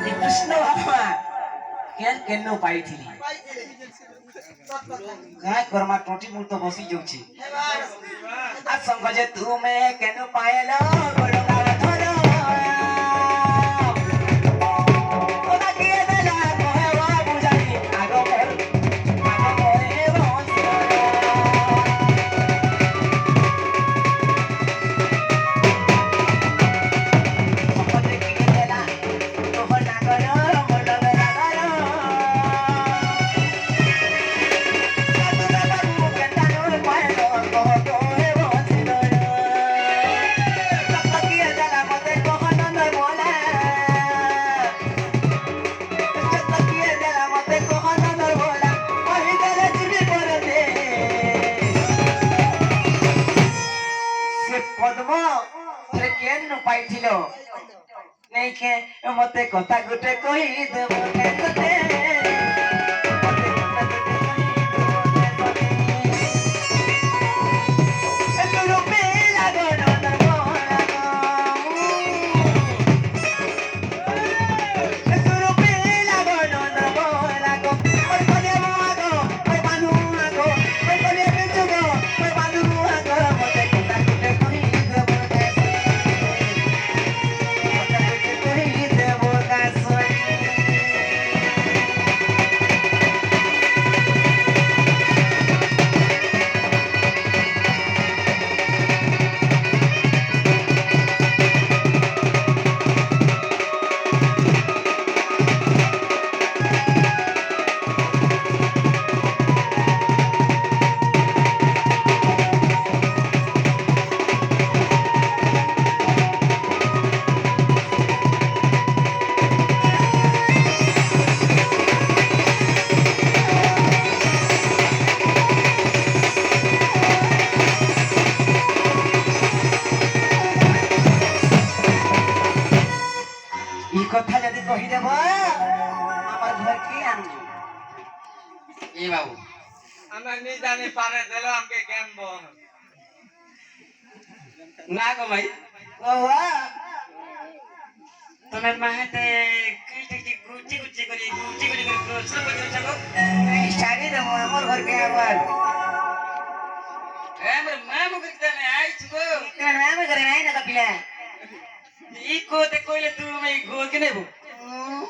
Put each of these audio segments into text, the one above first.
ଏ କୃଷ୍ଣ ଭଗବାନ କେନ ପାଇଥିଲି काय करमा टोटी मुर तो बसी जाउछी आ संग जे तुमे केन पाएलो गोडगा धरो ओदा के देला कोहेवा बुझाई आगो मोरे बंसी संग जे के देला तो ना करो मोडो लागरो पाइथिलो नहीं के मते कथा गुटे कहि देबो केते কথা যদি কহি দেব আমার ঘর কি আনবো এ বাবু আমরা নি জানি পারে দিল আমাকে জ্ঞান বল না গো ভাই ওয়া তোমার মাহাতে কি গুচি গুচি করে প্রশ্ন করে যাবো শাড়ি দেব আমার ঘর কে আবার আমার মা মুখে জানে আইছ গো তোমার নাম করে নাই না কপিলা ই কোতে কইলে তুমি গো কে নেবো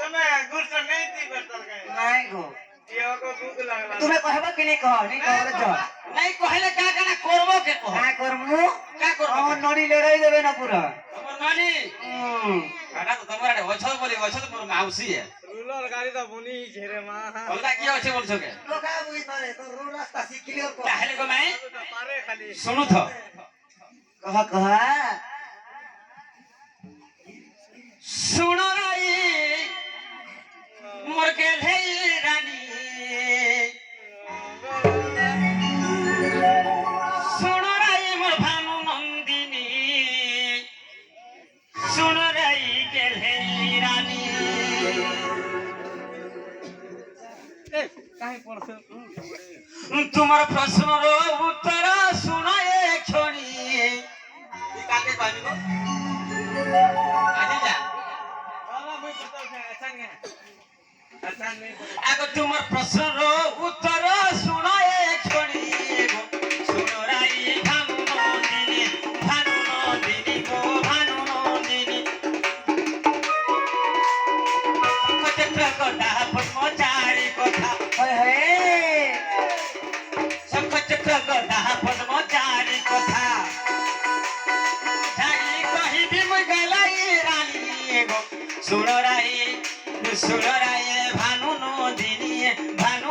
তুমি গুছ नहीं थी बतल गए নাই গো यो को भूख लागला তুমি কহবা কি নাই কহ নাই কহ রে যা নাই কইলে কা কানা করবো কে কহ কা করমু কা করবো আমার নড়ি লড়াই দেবে না পুরা তোমার নানি কাকা তো তোমার আড়ে ওছ বলি ওছ তো মোর মাউসি রুলার গাড়ি তো বনি ঝেরে মা বলতা কি আছে বলছো কে লোকা বুই পারে তো রো রাস্তা শিখিলিও কহ তাহলে গো মাই পারে খালি শুনু তো কহ কহ শুনো রাই মোর কে হেই রানী শুনো রাই মোর ভানু নন্দিনী শুনো রাই কে হেই রানী এ কাই পড়ছ তোমার প্রশ্নর উত্তর শুনায় ছড়ি কাকে কইব আজ যা বাবা মই বতল আছে আসান গে আসান নেই আগ তোমার প্রশ্নর উত্তর শুনায় ছড়ি শুনো রাই ভানু নন্দিনী গো ভানু নন্দিনী কচত্র কথা পদ্মচারী কথা হয় হয় শঙ্খচক্র গদা পদ্মচারী কথা যাই কহিবি মই গলাই রানী গো সুররাই ভানু নন্দিনী ভানু